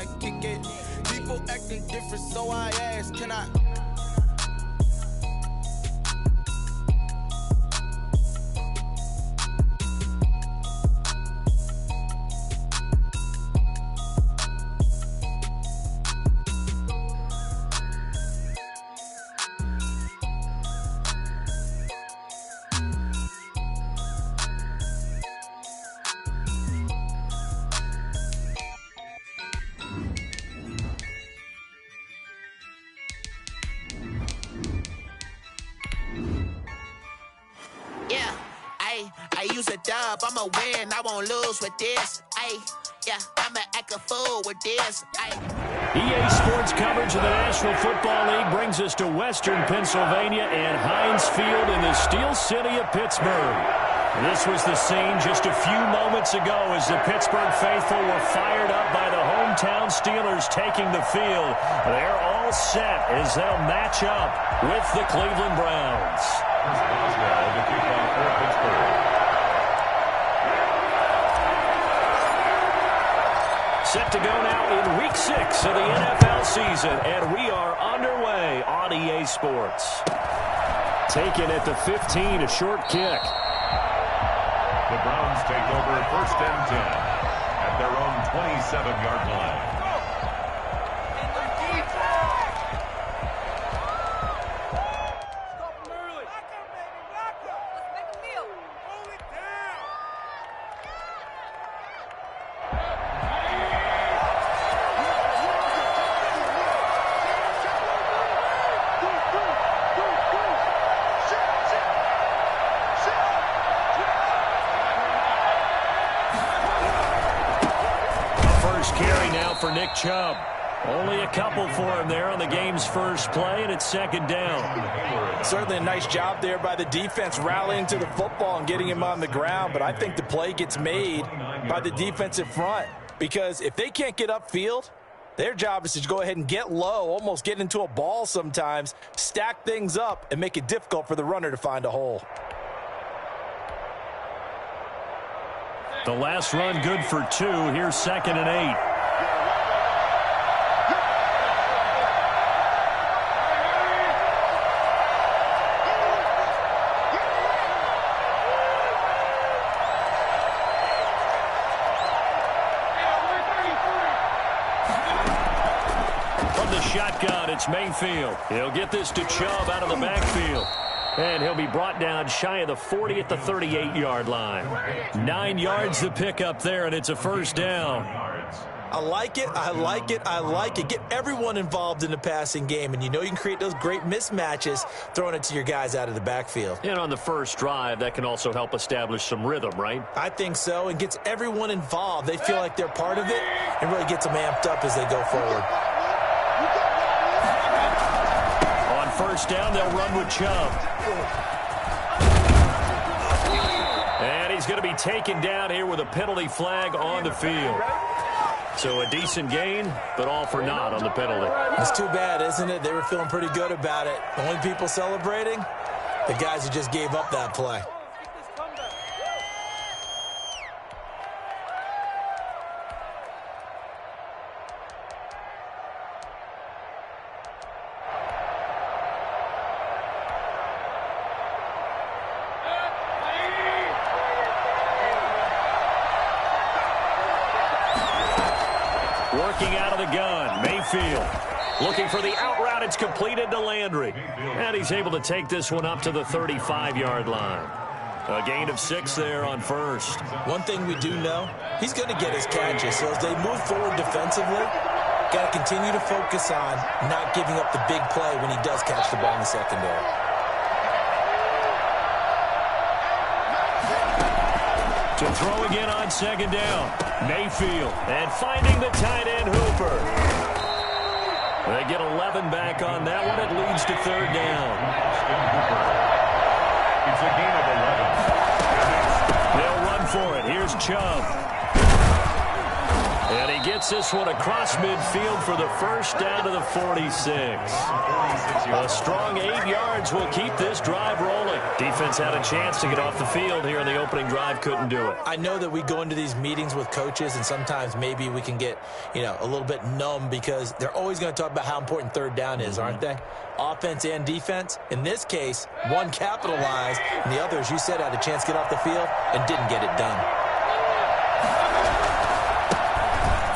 and kick it. People acting different, so I ask, can I? I use a dub, I'ma win, I won't lose with this. I'ma act a fool with this. EA Sports coverage of the National Football League brings us to Western Pennsylvania and Heinz Field in the Steel City of Pittsburgh. This was the scene just a few moments ago as the Pittsburgh faithful were fired up by the hometown Steelers taking the field. They're all set as they'll match up with the Cleveland Browns. Set to go now in Week 6 of the NFL season, and we are underway on EA Sports. Taken at the 15, a short kick. The Browns take over 1st and 10 at their own 27-yard line. For Nick Chubb. Only a couple for him there on the game's first play, and it's 2nd down. Certainly a nice job there by the defense rallying to the football and getting him on the ground, but I think the play gets made by the defensive front because if they can't get upfield, their job is to go ahead and get low, almost get into a ball sometimes, stack things up, and make it difficult for the runner to find a hole. The last run good for 2. Here's 2nd and 8. Shotgun, it's Mayfield. He'll get this to Chubb out of the backfield. And he'll be brought down shy of the 40 at the 38-yard line. 9 yards to pick up there, and it's a 1st down. I like it, I like it, I like it. Get everyone involved in the passing game, and you know you can create those great mismatches throwing it to your guys out of the backfield. And on the first drive, that can also help establish some rhythm, right? I think so, and gets everyone involved. They feel like they're part of it and really gets them amped up as they go forward. On 1st down, they'll run with Chubb. And he's going to be taken down here with a penalty flag on the field. So a decent gain, but all for naught on the penalty. It's too bad, isn't it? They were feeling pretty good about it. The only people celebrating, the guys who just gave up that play. Working out of the gun, Mayfield. Looking for the out route. It's completed to Landry. And he's able to take this one up to the 35-yard line. A gain of 6 there on 1st. One thing we do know, he's going to get his catches. So as they move forward defensively, got to continue to focus on not giving up the big play when he does catch the ball in the secondary. To throw again on 2nd down. Mayfield. And finding the tight end Hooper. They get 11 back on that one. It leads to 3rd down. It's a gain of 11. They'll run for it. Here's Chubb. And he gets this one across midfield for the first down to the 46. A strong 8 yards will keep this drive rolling. Defense had a chance to get off the field here in the opening drive, couldn't do it. I know that we go into these meetings with coaches, and sometimes maybe we can get, a little bit numb because they're always going to talk about how important third down is, aren't they? Offense and defense. In this case, one capitalized, and the other, as you said, had a chance to get off the field and didn't get it done.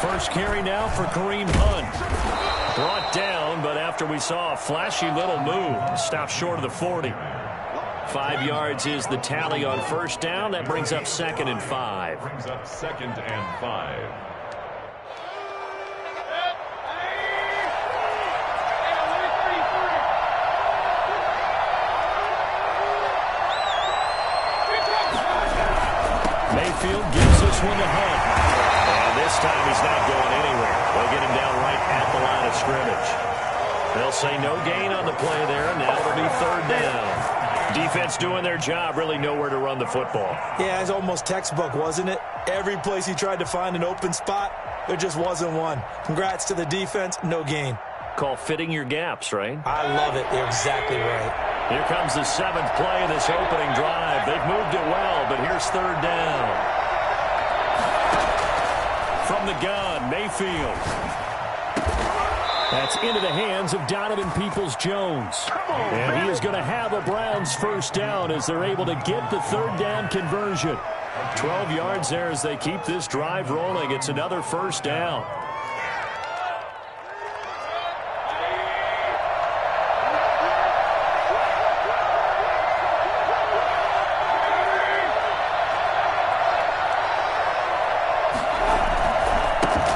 First carry now for Kareem Hunt. Brought down, but after we saw a flashy little move, stopped short of the 40. 5 yards is the tally on first down. That brings up 2nd and 5. Brings up 2nd and 5. Mayfield gives this one to Hunt. And this time he's not going anywhere. They'll get him down right at the line of scrimmage. They'll say no gain on the play there. Now it'll be 3rd down. Defense doing their job, really nowhere to run the football. Yeah, it's almost textbook, wasn't it? Every place he tried to find an open spot, there just wasn't one. Congrats to the defense, no gain. Call fitting your gaps, right? I love it. You're exactly right. Here comes the 7th play of this opening drive. They've moved it well, but here's 3rd down. From the gun, Mayfield. That's into the hands of Donovan Peoples-Jones. And he is going to have a Browns first down as they're able to get the 3rd down conversion. 12 yards there as they keep this drive rolling. It's another first down.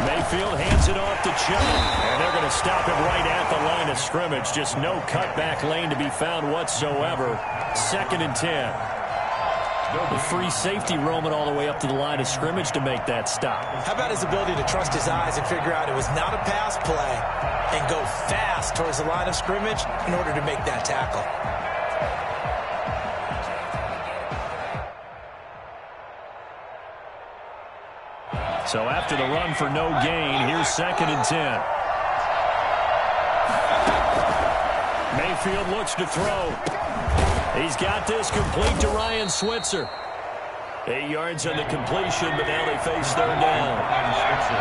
Mayfield hands it off to Chubb, and they're going to stop him right at the line of scrimmage. Just no cutback lane to be found whatsoever. 2nd and 10. The free safety roaming all the way up to the line of scrimmage to make that stop. How about his ability to trust his eyes and figure out it was not a pass play and go fast towards the line of scrimmage in order to make that tackle. So after the run for no gain, here's 2nd and 10. Mayfield looks to throw. He's got this complete to Ryan Switzer. 8 yards on the completion, but now they face 3rd down. Switzer.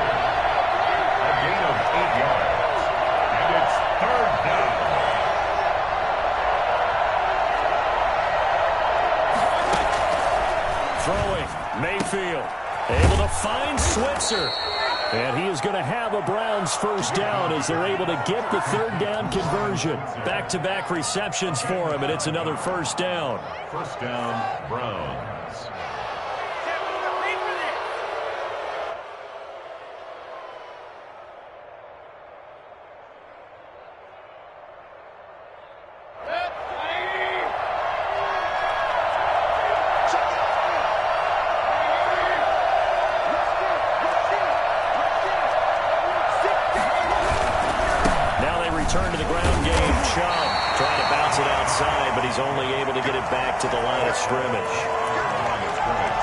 A gain of 8 yards. And it's 3rd down. Throwing, Mayfield. Able to find Switzer. And he is going to have a Browns first down as they're able to get the 3rd down conversion. Back-to-back receptions for him, and it's another first down. First down, Browns. Turn to the ground game. Chubb trying to bounce it outside, but he's only able to get it back to the line of scrimmage.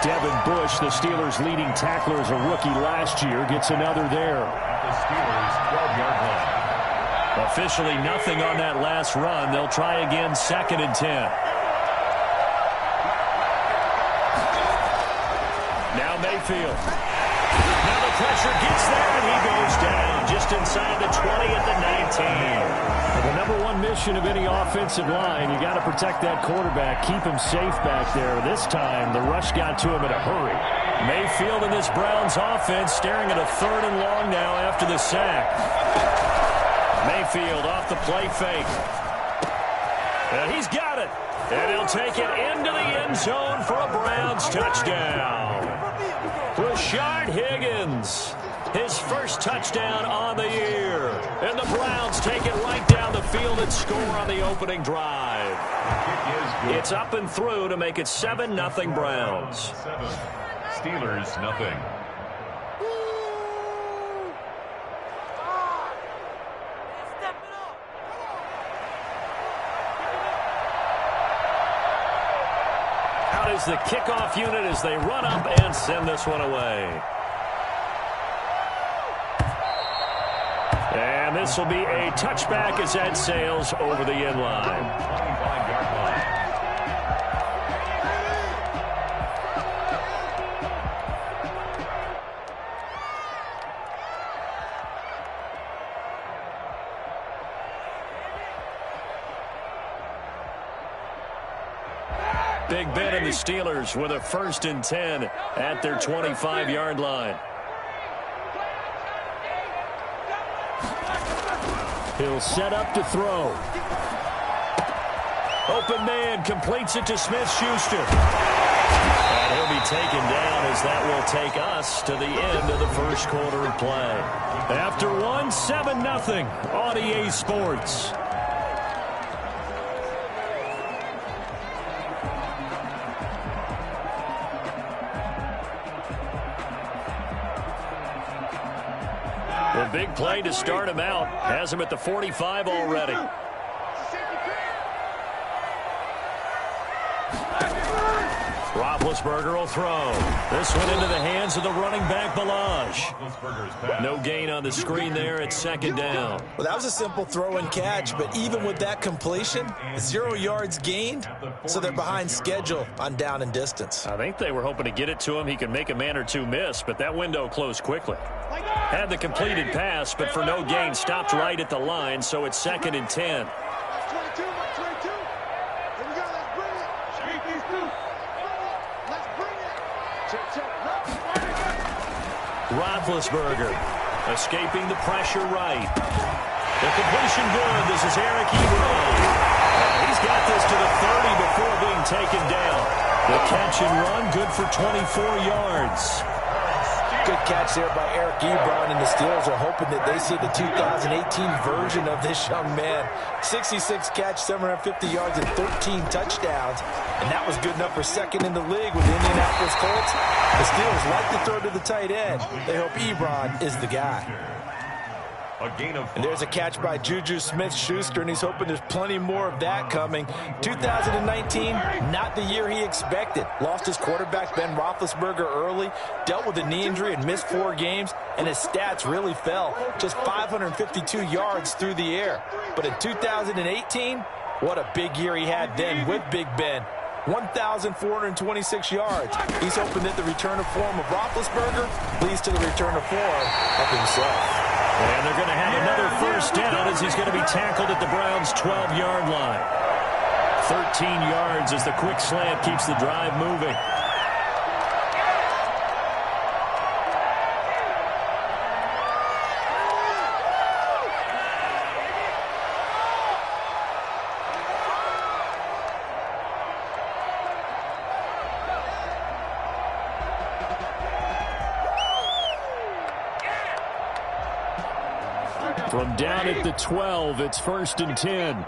Devin Bush, the Steelers' leading tackler as a rookie last year, gets another there. The Steelers' 12-yard line. Officially nothing on that last run. They'll try again, 2nd and 10. Now Mayfield. Now the pressure gets there, and he goes down just inside the 20 at the 19. The number one mission of any offensive line, you got to protect that quarterback, keep him safe back there. This time, the rush got to him in a hurry. Mayfield in this Browns offense staring at a 3rd and long now after the sack. Mayfield off the play fake. And he's got it. And he'll take it into the end zone for a Browns touchdown. Rashard Higgins, his first touchdown on the year. And the Browns take it right down the field and score on the opening drive. It's up and through to make it 7-0 Browns. 7. Steelers, nothing. Out is the kickoff unit as they run up and send this one away. And this will be a touchback as that sails over the end line. 25-yard line. Big Ben and the Steelers with a 1st and 10 at their 25-yard line. He'll set up to throw. Open man completes it to Smith-Schuster. And he'll be taken down as that will take us to the end of the first quarter of play. After one, 7-0 on EA Sports. The big play to start him out has him at the 45 already. Roethlisberger will throw. This one into the hands of the running back, Balaj. No gain on the screen there at 2nd down. Well, that was a simple throw and catch, but even with that completion, 0 yards gained, so they're behind schedule on down and distance. I think they were hoping to get it to him. He could make a man or two miss, but that window closed quickly. Had the completed pass, but for no gain, stopped right at the line, so it's 2nd and 10. Roethlisberger escaping the pressure right. The completion good. This is Eric Ebron. He's got this to the 30 before being taken down. The catch and run good for 24 yards. Good catch there by Eric Ebron, and the Steelers are hoping that they see the 2018 version of this young man. 66 catch, 750 yards, and 13 touchdowns. And that was good enough for 2nd in the league with the Indianapolis Colts. The Steelers like to throw to the tight end. They hope Ebron is the guy. And there's a catch by Juju Smith-Schuster, and he's hoping there's plenty more of that coming. 2019, not the year he expected. Lost his quarterback, Ben Roethlisberger, early, dealt with a knee injury and missed 4 games, and his stats really fell. Just 552 yards through the air. But in 2018, what a big year he had then with Big Ben. 1,426 yards. He's hoping that the return of form of Roethlisberger leads to the return of form of himself. And they're going to have another 1st down as he's going to be tackled at the Browns' 12-yard line. 13 yards as the quick slant keeps the drive moving. From down at the 12, it's 1st and 10.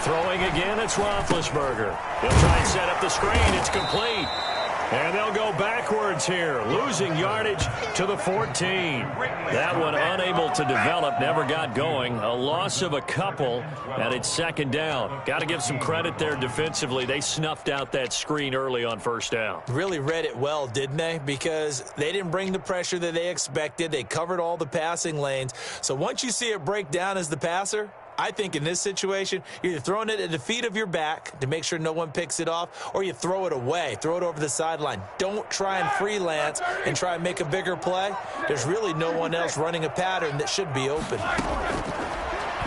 Throwing again, it's Roethlisberger. He'll try and set up the screen. It's complete. And they'll go backwards here, losing yardage to the 14. That one unable to develop, never got going. A loss of a couple, and it's 2nd down. Got to give some credit there defensively. They snuffed out that screen early on 1st down. Really read it well, didn't they? Because they didn't bring the pressure that they expected. They covered all the passing lanes. So once you see it break down as the passer, I think in this situation, you're either throwing it at the feet of your back to make sure no one picks it off, or you throw it away, throw it over the sideline. Don't try and freelance and try and make a bigger play. There's really no one else running a pattern that should be open.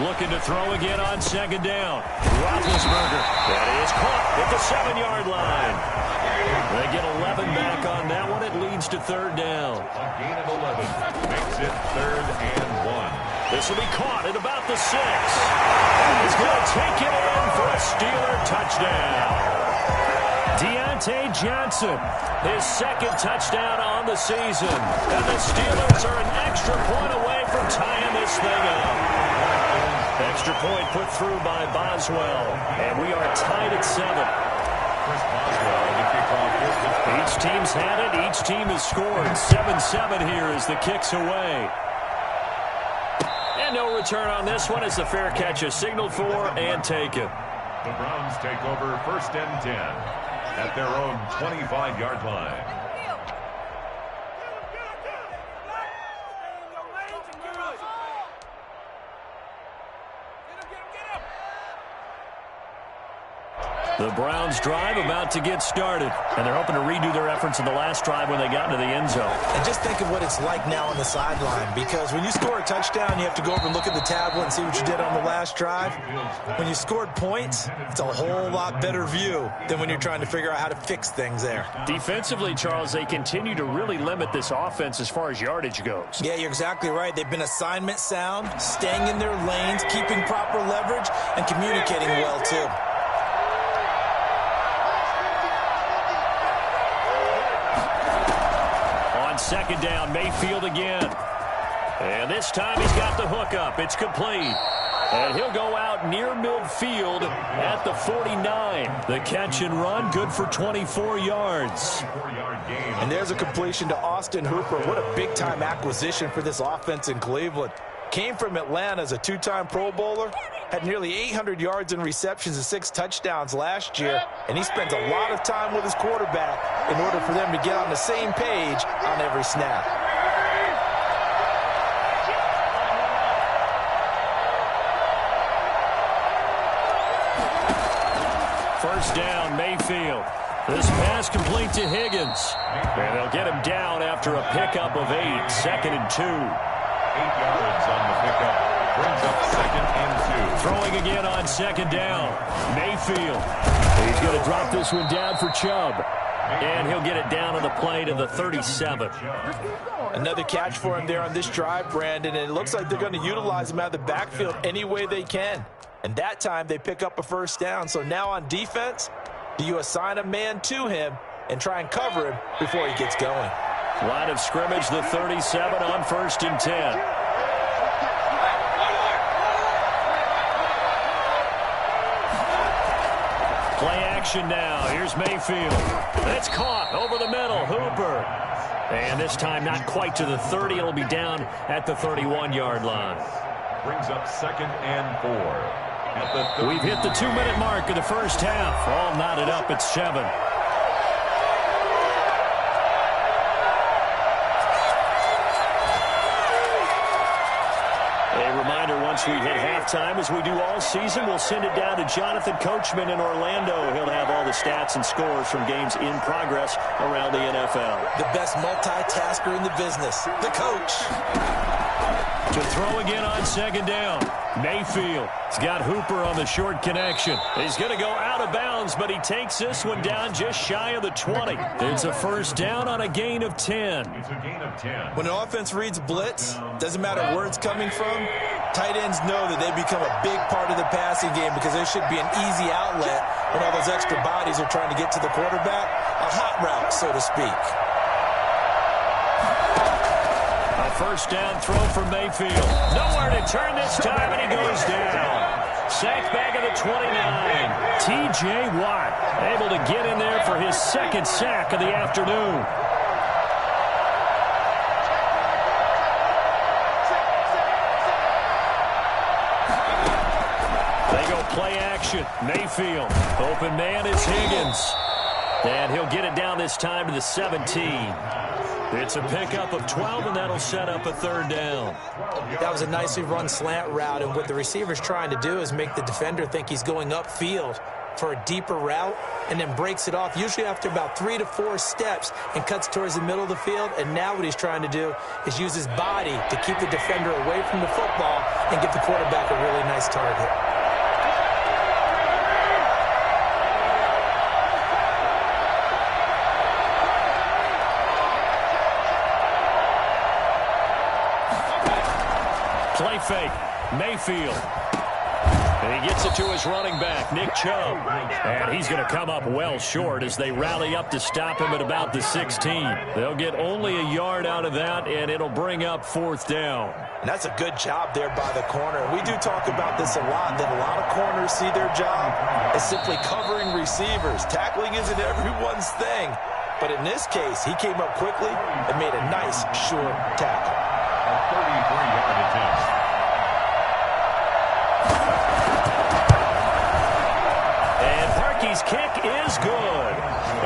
Looking to throw again on 2nd down. Roethlisberger. That is caught at the 7-yard line. They get 11 back on that one. It leads to 3rd down. A gain of 11 makes it 3rd and 1. This will be caught at about the 6. And he's going to take it in for a Steeler touchdown. Deontay Johnson, his 2nd touchdown on the season. And the Steelers are an extra point away from tying this thing up. Extra point put through by Boswell. And we are tied at 7. Each team's had it. Each team has scored. 7-7 here as the kick's away. And no return on this one as the fair catch is signaled for and taken. The Browns take over 1st and 10 at their own 25-yard line. The Browns drive about to get started, and they're hoping to redo their efforts in the last drive when they got into the end zone. And just think of what it's like now on the sideline, because when you score a touchdown, you have to go over and look at the tablet and see what you did on the last drive. When you scored points, it's a whole lot better view than when you're trying to figure out how to fix things there. Defensively, Charles, they continue to really limit this offense as far as yardage goes. Yeah, you're exactly right. They've been assignment sound, staying in their lanes, keeping proper leverage, and communicating well, too. Second down, Mayfield again. And this time he's got the hook up. It's complete. And he'll go out near midfield at the 49. The catch and run, good for 24 yards. And there's a completion to Austin Hooper. What a big-time acquisition for this offense in Cleveland. Came from Atlanta as a two-time Pro Bowler. Had nearly 800 yards in receptions and 6 touchdowns last year. And he spends a lot of time with his quarterback in order for them to get on the same page on every snap. First down, Mayfield. This pass complete to Higgins. And they'll get him down after a pickup of 8. 2nd and 2. 8 yards on the pickup. Brings up 2nd and 2. Throwing again on 2nd down. Mayfield. He's going to drop this one down for Chubb. And he'll get it down on the play to the 37. Another catch for him there on this drive, Brandon. And it looks like they're going to utilize him out of the backfield any way they can. And that time they pick up a first down. So now on defense, do you assign a man to him and try and cover him before he gets going? Line of scrimmage, the 37 on 1st and 10. Play action now. Here's Mayfield. It's caught over the middle. Hooper. And this time not quite to the 30. It'll be down at the 31-yard line. Brings up 2nd and 4. At the We've hit the 2-minute mark of the first half. All knotted up at 7. A reminder, once we hit halftime, as we do all season, we'll send it down to Jonathan Coachman in Orlando. He'll have all the stats and scores from games in progress around the NFL. The best multitasker in the business, the coach. To throw again on 2nd down. Mayfield. He's got Hooper on the short connection. He's going to go out of bounds, but he takes this one down just shy of the 20. It's a first down on a gain of 10. It's a gain of 10. When an offense reads blitz, doesn't matter where it's coming from, tight ends know that they become a big part of the passing game because there should be an easy outlet when all those extra bodies are trying to get to the quarterback. A hot route, so to speak. First down throw for Mayfield. Nowhere to turn this time, and he goes down. Sacked back at the 29. T.J. Watt able to get in there for his 2nd sack of the afternoon. They go play action. Mayfield. Open man is Higgins. And he'll get it down this time to the 17. It's a pickup of 12, and that'll set up a 3rd down. That was a nicely run slant route, and what the receiver's trying to do is make the defender think he's going upfield for a deeper route and then breaks it off, usually after about 3 to 4 steps, and cuts towards the middle of the field. And now what he's trying to do is use his body to keep the defender away from the football and give the quarterback a really nice target. Play fake. Mayfield. And he gets it to his running back, Nick Chubb. And he's going to come up well short as they rally up to stop him at about the 16. They'll get only a yard out of that, and it'll bring up 4th down. And that's a good job there by the corner. We do talk about this a lot, that a lot of corners see their job as simply covering receivers. Tackling isn't everyone's thing. But in this case, he came up quickly and made a nice, short tackle. A 33-yard attempt. And Parkey's kick is good.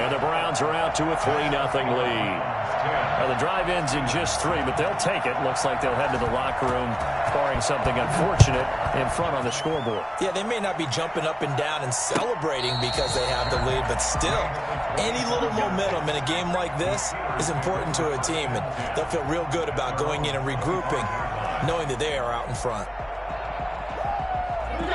And the Browns are out to a 3-0 lead. Well, the drive ends in just 3, but they'll take it. Looks like they'll head to the locker room, barring something unfortunate in front on the scoreboard. Yeah, they may not be jumping up and down and celebrating because they have the lead, but still, any little momentum in a game like this is important to a team, and they'll feel real good about going in and regrouping, knowing that they are out in front.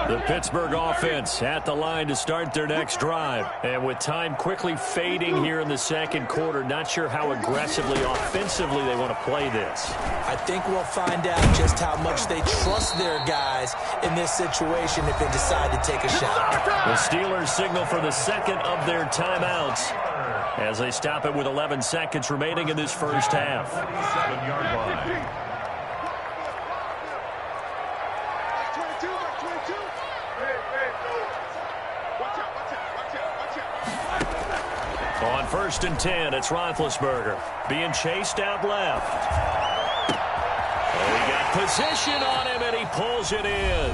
The Pittsburgh offense at the line to start their next drive. And with time quickly fading here in the second quarter, not sure how aggressively, offensively they want to play this. I think we'll find out just how much they trust their guys in this situation if they decide to take a shot. The Steelers signal for the second of their timeouts as they stop it with 11 seconds remaining in this first half. 7-yard line. On 1st and 10, it's Roethlisberger being chased out left. Oh, he got position on him, and he pulls it in.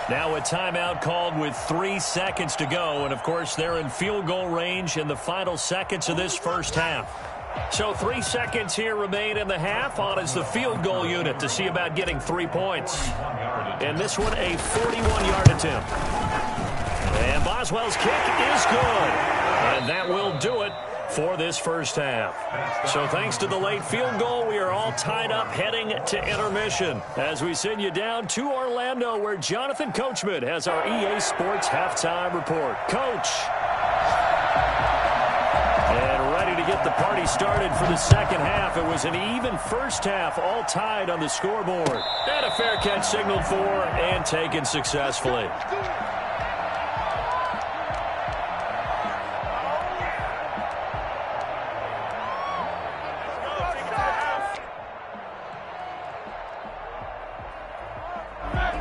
Now a timeout called with 3 seconds to go, and, of course, they're in field goal range in the final seconds of this first half. So 3 seconds here remain in the half. On is the field goal unit to see about getting 3 points. And this one, a 41-yard attempt. And Boswell's kick is good. And that will do it for this first half. So thanks to the late field goal, we are all tied up heading to intermission as we send you down to Orlando, where Jonathan Coachman has our EA Sports halftime report. Coach. And ready to get the party started for the second half. It was an even first half, all tied on the scoreboard. And a fair catch signaled for and taken successfully.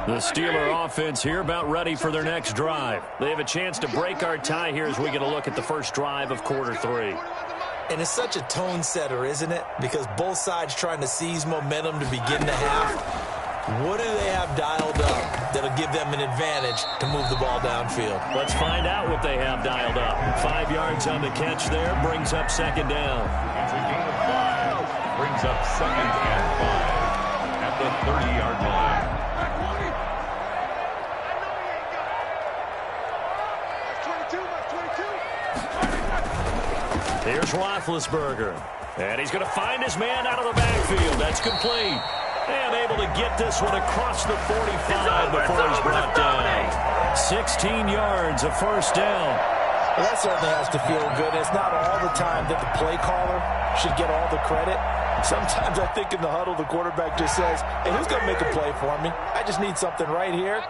The Steeler offense here about ready for their next drive. They have a chance to break our tie here as we get a look at the first drive of quarter 3. And it's such a tone setter, isn't it? Because both sides trying to seize momentum to begin the half. What do they have dialed up that'll give them an advantage to move the ball downfield? Let's find out what they have dialed up. 5 yards on the catch there, brings up second down. It's a gain of 5. Brings up 2nd and 5 at the 30-yard line. Here's Roethlisberger. And he's going to find his man out of the backfield. That's complete. And able to get this one across the 45 before he's brought down. 16 yards, a first down. Well, that certainly has to feel good. It's not all the time that the play caller should get all the credit. Sometimes I think in the huddle, the quarterback just says, hey, who's going to make a play for me? I just need something right here.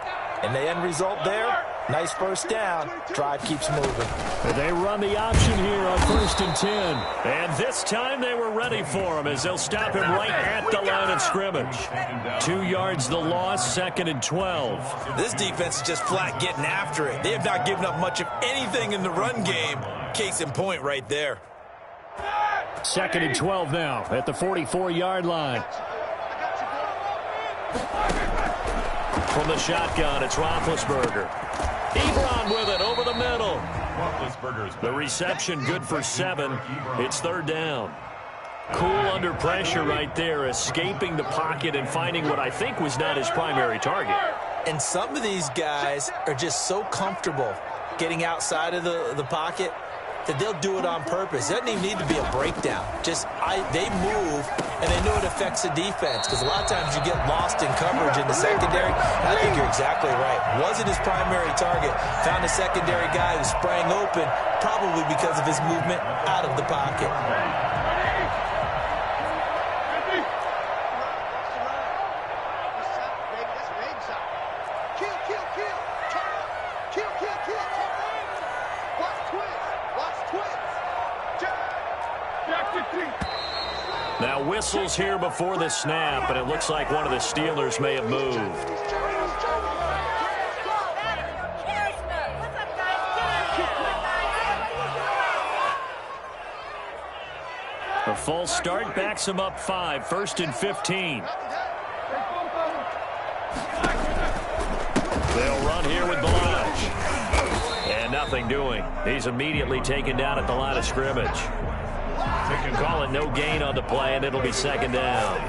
And the end result there, nice first down. Drive keeps moving. They run the option here on 1st and 10. And this time they were ready for him as they'll stop him right at the line of scrimmage. 2 yards the loss, 2nd and 12. This defense is just flat getting after it. They have not given up much of anything in the run game. Case in point right there. 2nd and 12 now at the 44-yard line. From the shotgun, it's Roethlisberger. Ebron with it over the middle. The reception good for 7. It's 3rd down. Cool under pressure right there, escaping the pocket and finding what I think was not his primary target. And some of these guys are just so comfortable getting outside of the pocket that they'll do it on purpose. It doesn't even need to be a breakdown. They move, and they know it affects the defense, because a lot of times you get lost in coverage in the secondary. And I think you're exactly right. Wasn't his primary target. Found a secondary guy who sprang open, probably because of his movement out of the pocket. Now whistles here before the snap, and it looks like one of the Steelers may have moved. A false start backs him up 5, 1st and 15. They'll run here with Balaj. And nothing doing. He's immediately taken down at the line of scrimmage. Call it no gain on the play, and it'll be second down.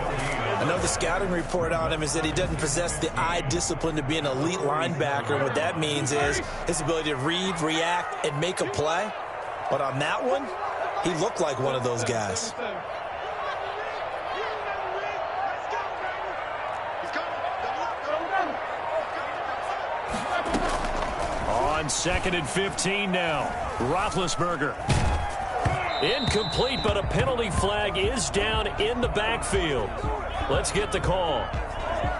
I know the scouting report on him is that he doesn't possess the eye discipline to be an elite linebacker. And what that means is his ability to read, react, and make a play. But on that one, he looked like one of those guys. On 2nd and 15 now. Roethlisberger. Incomplete, but a penalty flag is down in the backfield. Let's get the call.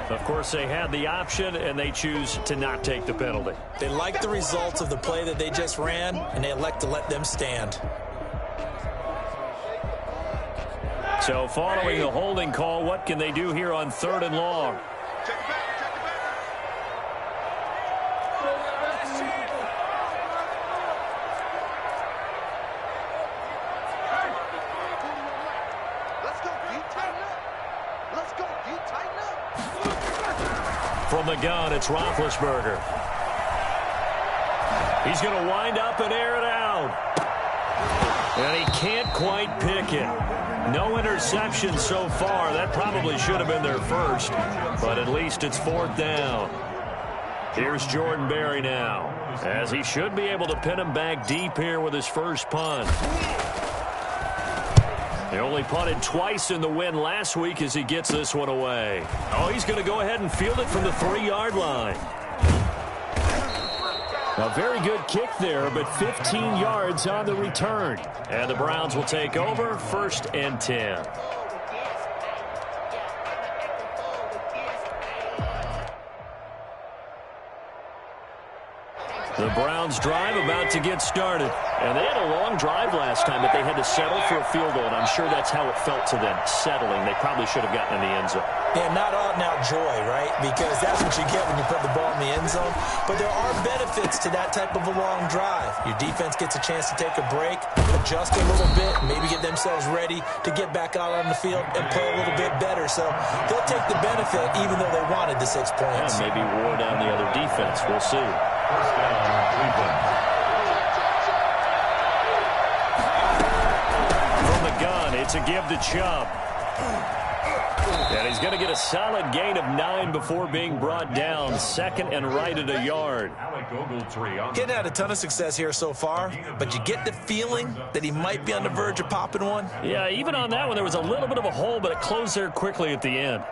Of course, they had the option, and they choose to not take the penalty. They like the results of the play that they just ran, and they elect to let them stand. So following the holding call, what can they do here on 3rd and long? From the gun, it's Roethlisberger. He's going to wind up and air it out. And he can't quite pick it. No interception so far. That probably should have been their first, but at least it's 4th down. Here's Jordan Berry now, as he should be able to pin him back deep here with his first punt. He only punted twice in the win last week as he gets this one away. Oh, he's going to go ahead and field it from the 3-yard line. A very good kick there, but 15 yards on the return. And the Browns will take over 1st and 10. The Browns drive about to get started. And they had a long drive last time, but they had to settle for a field goal, and I'm sure that's how it felt to them, settling. They probably should have gotten in the end zone. Yeah, not out-and-out joy, right? Because that's what you get when you put the ball in the end zone. But there are benefits to that type of a long drive. Your defense gets a chance to take a break, adjust a little bit, maybe get themselves ready to get back out on the field and play a little bit better. So they'll take the benefit even though they wanted the 6 points. Yeah, maybe wore down the other defense. We'll see. From the gun, it's a give to Chubb. And he's going to get a solid gain of 9 before being brought down. 2nd and right at a yard. Getting had a ton of success here so far, but you get the feeling that he might be on the verge of popping one. Yeah, even on that one, there was a little bit of a hole, but it closed there quickly at the end.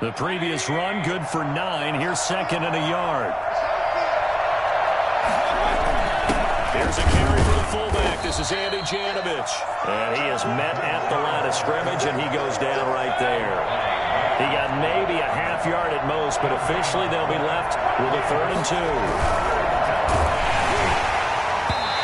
The previous run, good for 9. Here's 2nd and a yard. Here's a carry for the fullback. This is Andy Janovich. And he is met at the line of scrimmage, and he goes down right there. He got maybe a half yard at most, but officially they'll be left with a 3rd and 2.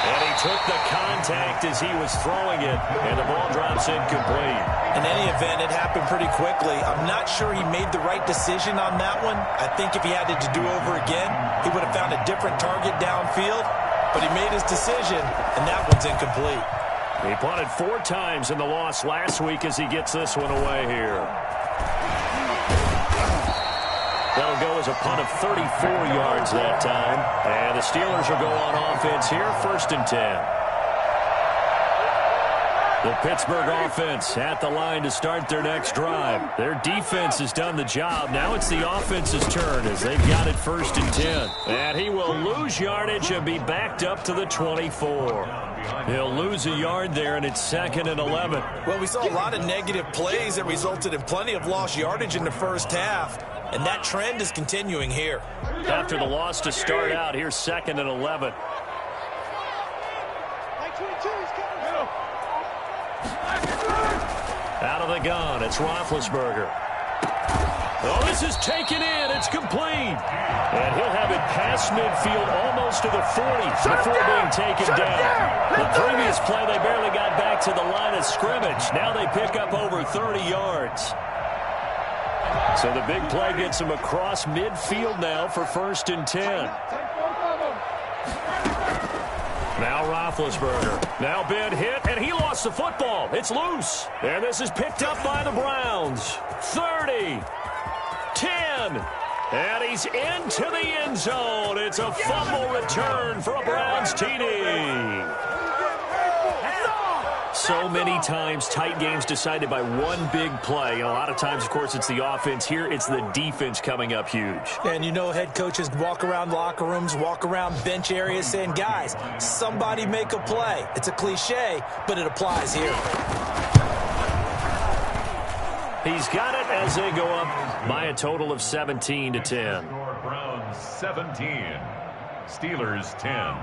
And he took the contact as he was throwing it, and the ball drops incomplete. In any event, it happened pretty quickly. I'm not sure he made the right decision on that one. I think if he had it to do over again, he would have found a different target downfield. But he made his decision, and that one's incomplete. He punted 4 times in the loss last week as he gets this one away here. That'll go as a punt of 34 yards that time. And the Steelers will go on offense here, 1st and 10. The Pittsburgh offense at the line to start their next drive. Their defense has done the job. Now it's the offense's turn as they've got it 1st and 10. And he will lose yardage and be backed up to the 24. He'll lose a yard there, and it's 2nd and 11. Well, we saw a lot of negative plays that resulted in plenty of lost yardage in the first half. And that trend is continuing here. After the loss to start out, here's 2nd and 11. Out of the gun, it's Roethlisberger. Oh, this is taken in. It's complete. And he'll have it past midfield almost to the 40 before being taken down. The previous play, they barely got back to the line of scrimmage. Now they pick up over 30 yards. So the big play gets him across midfield now for 1st and 10. Now Roethlisberger. Now big hit, and he lost the football. It's loose. And this is picked up by the Browns. 30. 10. And he's into the end zone. It's a fumble return for a Browns TD. So many times tight games decided by one big play. And a lot of times, of course, it's the offense. Here, it's the defense coming up huge. And you know head coaches walk around locker rooms, walk around bench areas saying, guys, somebody make a play. It's a cliche, but it applies here. He's got it as they go up by a total of 17-10. Browns 17, Steelers 10.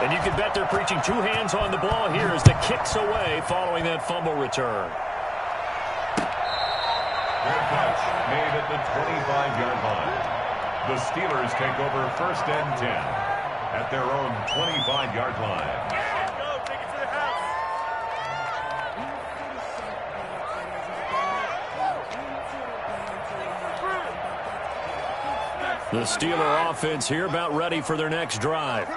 And you can bet they're preaching two hands on the ball here as the kick's away following that fumble return. Their catch made at the 25-yard line. The Steelers take over first and 10 at their own 25-yard line. Go, take it to the house. The Steeler offense here about ready for their next drive.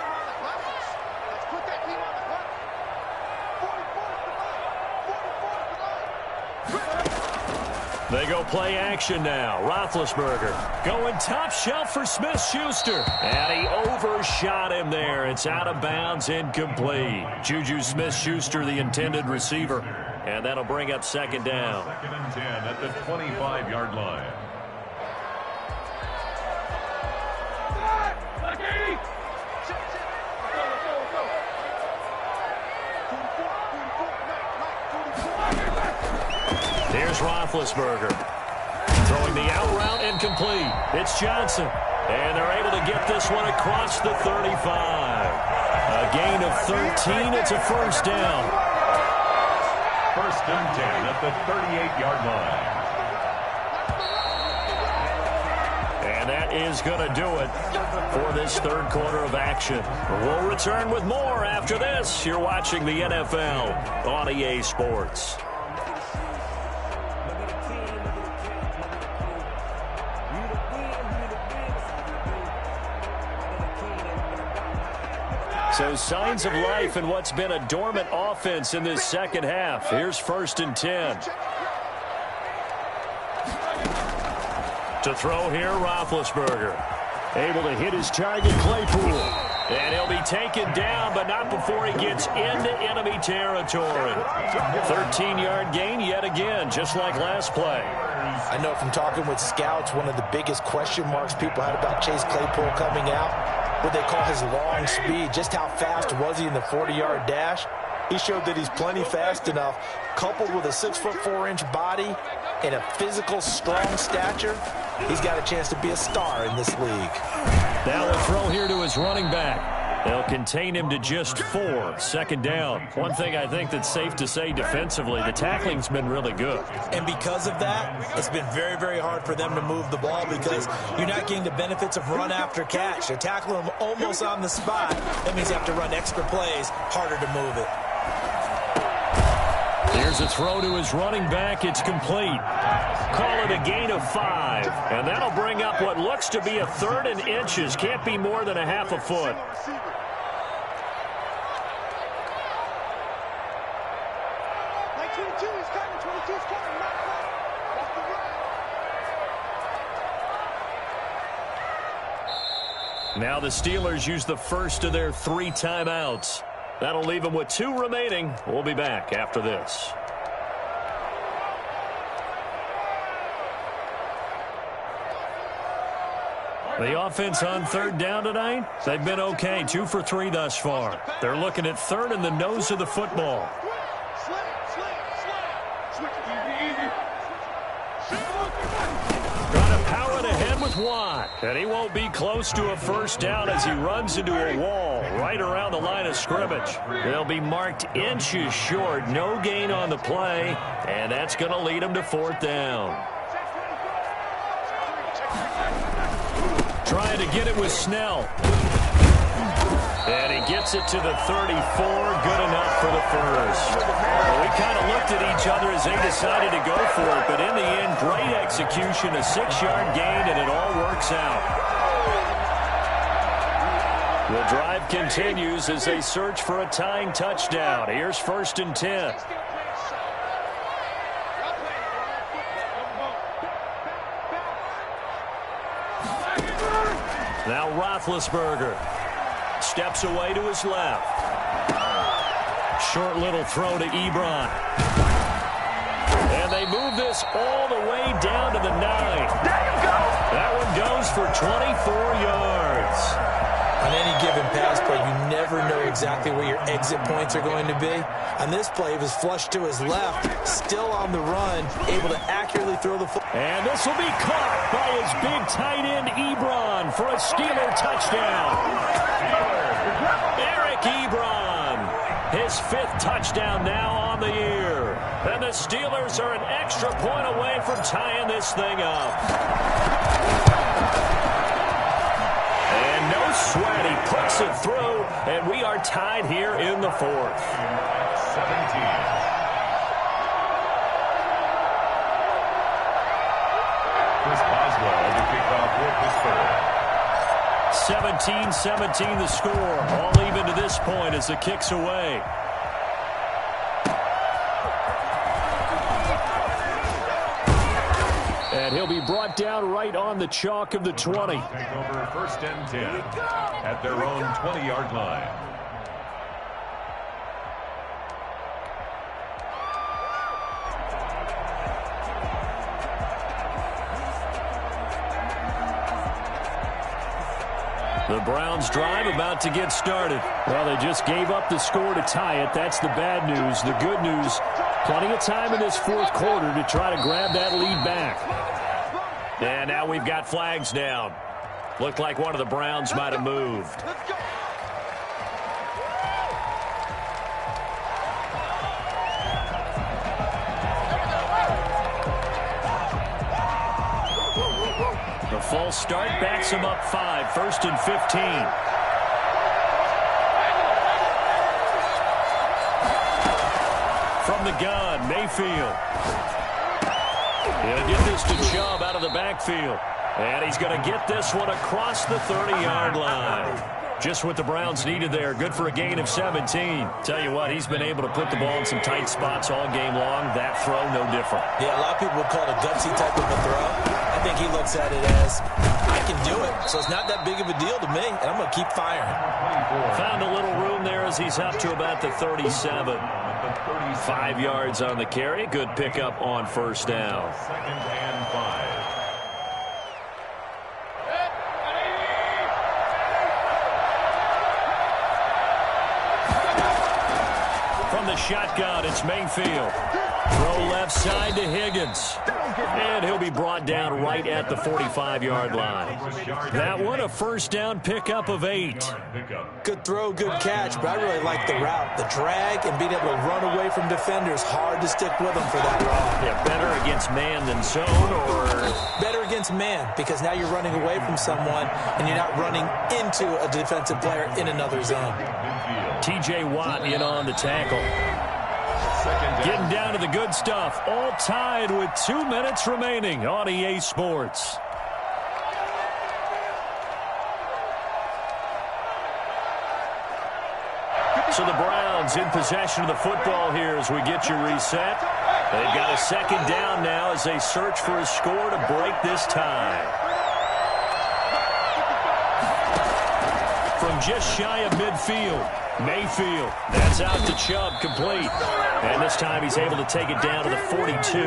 They go play action now. Roethlisberger going top shelf for Smith-Schuster. And he overshot him there. It's out of bounds, incomplete. Juju Smith-Schuster, the intended receiver. And that'll bring up second down. Second and 10 at the 25-yard line. Here's Roethlisberger. Throwing the out route incomplete. It's Johnson. And they're able to get this one across the 35. A gain of 13. It's a first down. First and 10 at the 38-yard line. And that is going to do it for this third quarter of action. We'll return with more after this. You're watching the NFL on EA Sports. So signs of life in what's been a dormant offense in this second half. Here's first and 10. To throw here, Roethlisberger. Able to hit his target, Claypool. And he'll be taken down, but not before he gets into enemy territory. 13-yard gain yet again, just like last play. I know from talking with scouts, one of the biggest question marks people had about Chase Claypool coming out, what they call his long speed. Just how fast was he in the 40-yard dash? He showed that he's plenty fast enough, coupled with a 6'4" body and a physical, strong stature. He's got a chance to be a star in this league. Now a throw here to his running back. They'll contain him to just 4. Second down. One thing I think that's safe to say defensively, the tackling's been really good. And because of that, it's been very, very hard for them to move the ball because you're not getting the benefits of run after catch. They're tackling him almost on the spot. That means you have to run extra plays, harder to move it. Here's a throw to his running back. It's complete. Call it a gain of 5. And that'll bring up what looks to be a third and inches. Can't be more than a half a foot. Now the Steelers use the first of their 3 timeouts. That'll leave them with 2 remaining. We'll be back after this. The offense on third down tonight, they've been okay. 2 for 3 thus far. They're looking at third in the nose of the football. Trying to power it ahead with Watt. And he won't be close to a first down as he runs into a wall right around the line of scrimmage. They'll be marked inches short. No gain on the play. And that's going to lead him to 4th down. Trying to get it with Snell. And he gets it to the 34. Good enough for the first. Well, we kind of looked at each other as they decided to go for it. But in the end, great execution, a 6-yard gain, and it all works out. The drive continues as they search for a tying touchdown. Here's 1st and 10. Now Roethlisberger steps away to his left. Short little throw to Ebron. And they move this all the way down to the 9. That one goes for 24 yards. On any given pass play, you never know exactly where your exit points are going to be. On this play, he was flushed to his left, still on the run, able to accurately throw the football. And this will be caught by his big tight end, Ebron, for a Steeler touchdown. Eric Ebron, his 5th touchdown now on the year. And the Steelers are an extra point away from tying this thing up. And no sweat, he puts it through, and we are tied here in the 4th. 17. Chris Boswell to kick off with the score. 17-17 the score. All even to this point as the kick's away. And he'll be brought down right on the chalk of the 20. Take over 1st and 10 at their own 20-yard line. The Browns drive about to get started. Well, they just gave up the score to tie it. That's the bad news. The good news, plenty of time in this 4th quarter to try to grab that lead back. And now we've got flags down. Looked like one of the Browns might have moved. The false start backs him up 5, 1st and 15. From the gun, Mayfield. He'll get this to Chubb out of the backfield. And he's going to get this one across the 30-yard line. Just what the Browns needed there. Good for a gain of 17. Tell you what, he's been able to put the ball in some tight spots all game long. That throw, no different. Yeah, a lot of people would call it a gutsy type of a throw. I think he looks at it as, I can do it, so it's not that big of a deal to me, and I'm going to keep firing. Found a little room there as he's up to about the 37. 5 yards on the carry. Good pickup on 1st down. 2nd and 5. From the shotgun, it's Mayfield. Throw left side to Higgins. And he'll be brought down right at the 45-yard line. That one, a 1st down pickup of 8. Good throw, good catch, but I really like the route. The drag and being able to run away from defenders. Hard to stick with them for that long. Yeah, better against man than zone, or? Better against man, because now you're running away from someone and you're not running into a defensive player in another zone. T.J. Watt in on the tackle. Getting down to the good stuff. All tied with 2 minutes remaining on EA Sports. So the Browns in possession of the football here as we get you reset. They've got a 2nd down now as they search for a score to break this tie. From just shy of midfield, Mayfield. That's out to Chubb, complete. And this time he's able to take it down to the 42.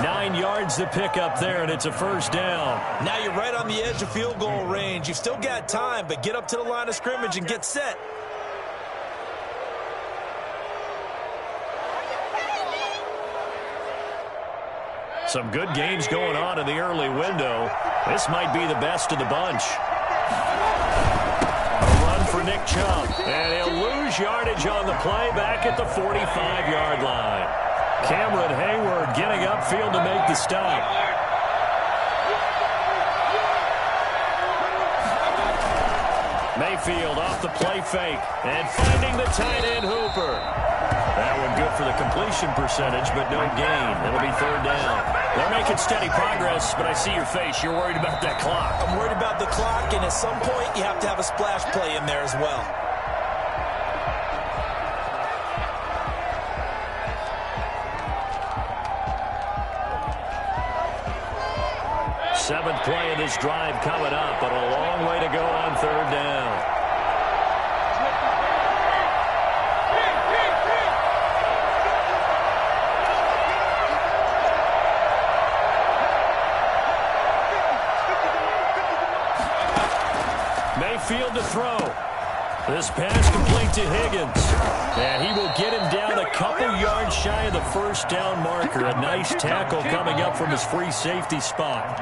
9 yards to pick up there, and it's a 1st down. Now you're right on the edge of field goal range. You've still got time, but get up to the line of scrimmage and get set. Some good games going on in the early window. This might be the best of the bunch. A run for Nick Chubb, and he'll lose yardage on the play back at the 45-yard line. Cameron Hayward getting upfield to make the stop. Mayfield off the play fake and finding the tight end Hooper. That one good for the completion percentage, but no gain. It'll be third down. They're making steady progress, but I see your face. You're worried about that clock. I'm worried about the clock, and at some point you have to have a splash play in there as well. Seventh play of this drive coming up, but a long way to go on third down. Mayfield to throw. This pass complete to Higgins. And he will get him down a couple yards shy of the first down marker. A nice tackle coming up from his free safety spot.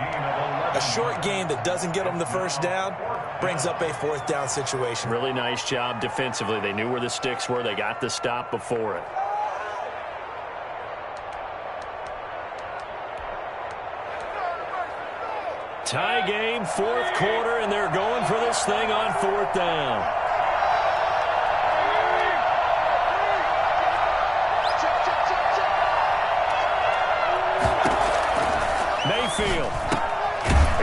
A short gain that doesn't get him the first down brings up a fourth down situation. Really nice job defensively. They knew where the sticks were. They got the stop before it. Tie game, fourth quarter, and they're going for this thing on fourth down. Mayfield.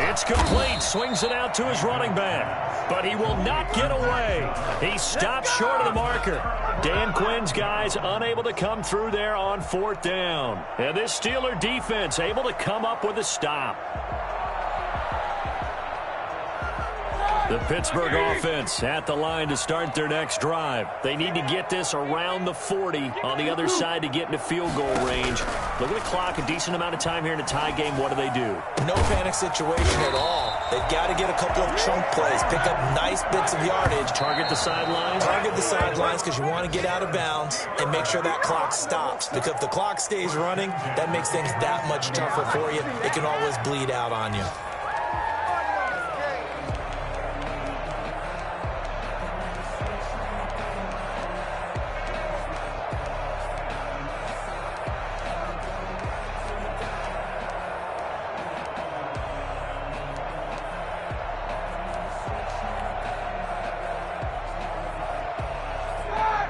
It's complete. Swings it out to his running back. But he will not get away. He stopped short of the marker. Dan Quinn's guys unable to come through there on fourth down. And this Steeler defense able to come up with a stop. The Pittsburgh offense at the line to start their next drive. They need to get this around the 40 on the other side to get into field goal range. Look at the clock, a decent amount of time here in a tie game. What do? No panic situation at all. They've got to get a couple of chunk plays, pick up nice bits of yardage. Target the sidelines? Target the sidelines because you want to get out of bounds and make sure that clock stops. Because if the clock stays running, that makes things that much tougher for you. It can always bleed out on you.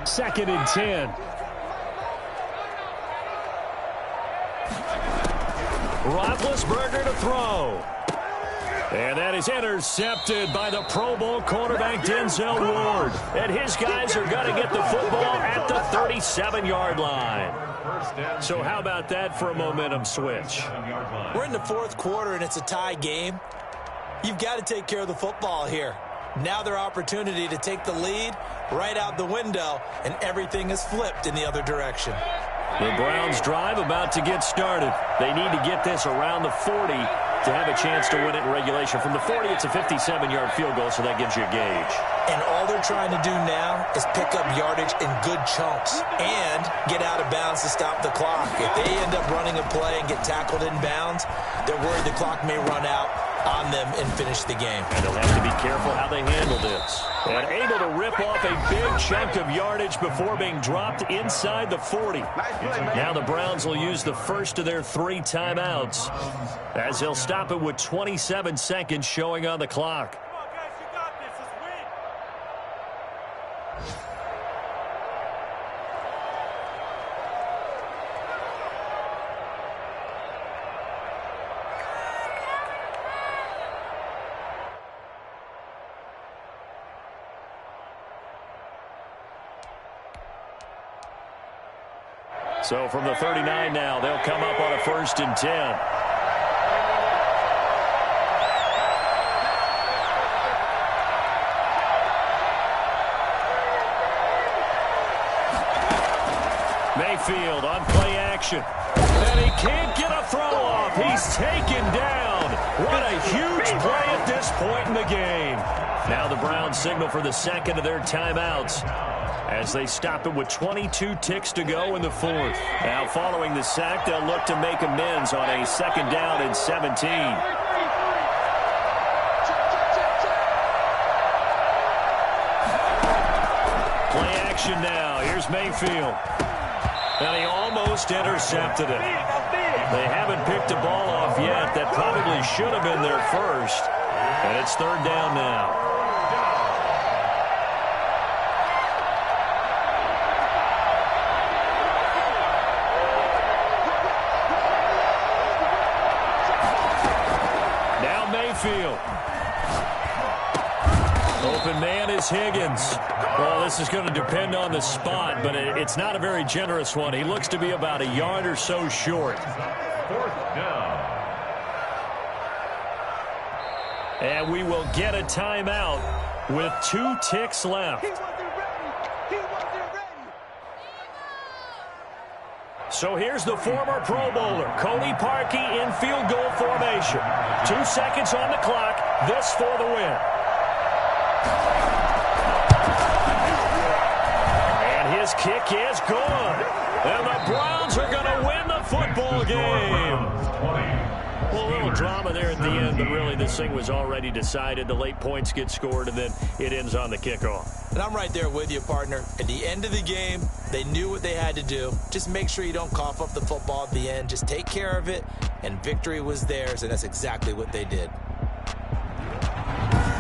Second and 10. Roethlisberger to throw. And that is intercepted by the Pro Bowl quarterback Denzel Ward. And his guys are going to get the football at the 37-yard line. So how about that for a momentum switch? We're in the fourth quarter, and it's a tie game. You've got to take care of the football here. Now their opportunity to take the lead right out the window, and everything is flipped in the other direction. The Browns drive about to get started. They need to get this around the 40 to have a chance to win it in regulation. From the 40, it's a 57-yard field goal, so that gives you a gauge. And all they're trying to do now is pick up yardage in good chunks and get out of bounds to stop the clock. If they end up running a play and get tackled in bounds, they're worried the clock may run out on them and finish the game. And they'll have to be careful how they handle this. And able to rip off a big chunk of yardage before being dropped inside the 40. Now the Browns will use the first of their 3 timeouts as they'll stop it with 27 seconds showing on the clock. So from the 39 now, they'll come up on a 1st and 10. Mayfield on play action. And he can't get a throw off. He's taken down. What a huge play at this point in the game. Now the Browns signal for the second of their timeouts as they stop it with 22 ticks to go in the 4th. Now following the sack, they'll look to make amends on a 2nd down and 17. Play action now. Here's Mayfield. And he almost intercepted it. They haven't picked a ball off yet. That probably should have been their first. And it's 3rd down now. backfield. Open man is Higgins. Well, this is going to depend on the spot, but it's not a very generous one. He looks to be about a yard or so short. Fourth down. And we will get a timeout with 2 ticks left. So here's the former Pro Bowler, Cody Parkey, in field goal formation. 2 seconds on the clock. This for the win. And his kick is good. And the Browns are going to win the football game. Well, a little drama there at the end, but really this thing was already decided. The late points get scored, and then it ends on the kickoff. And I'm right there with you, partner. At the end of the game, they knew what they had to do. Just make sure you don't cough up the football at the end. Just take care of it, and victory was theirs, and that's exactly what they did.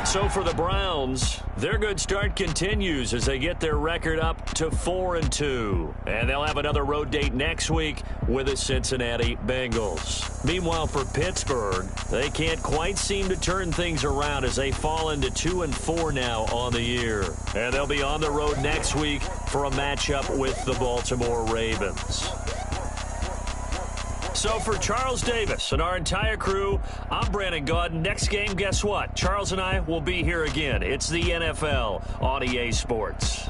So for the Browns, their good start continues as they get their record up to 4-2. And they'll have another road date next week with the Cincinnati Bengals. Meanwhile, for Pittsburgh, they can't quite seem to turn things around as they fall into 2-4 now on the year. And they'll be on the road next week for a matchup with the Baltimore Ravens. So for Charles Davis and our entire crew, I'm Brandon Gaudin. Next game, guess what? Charles and I will be here again. It's the NFL on EA Sports.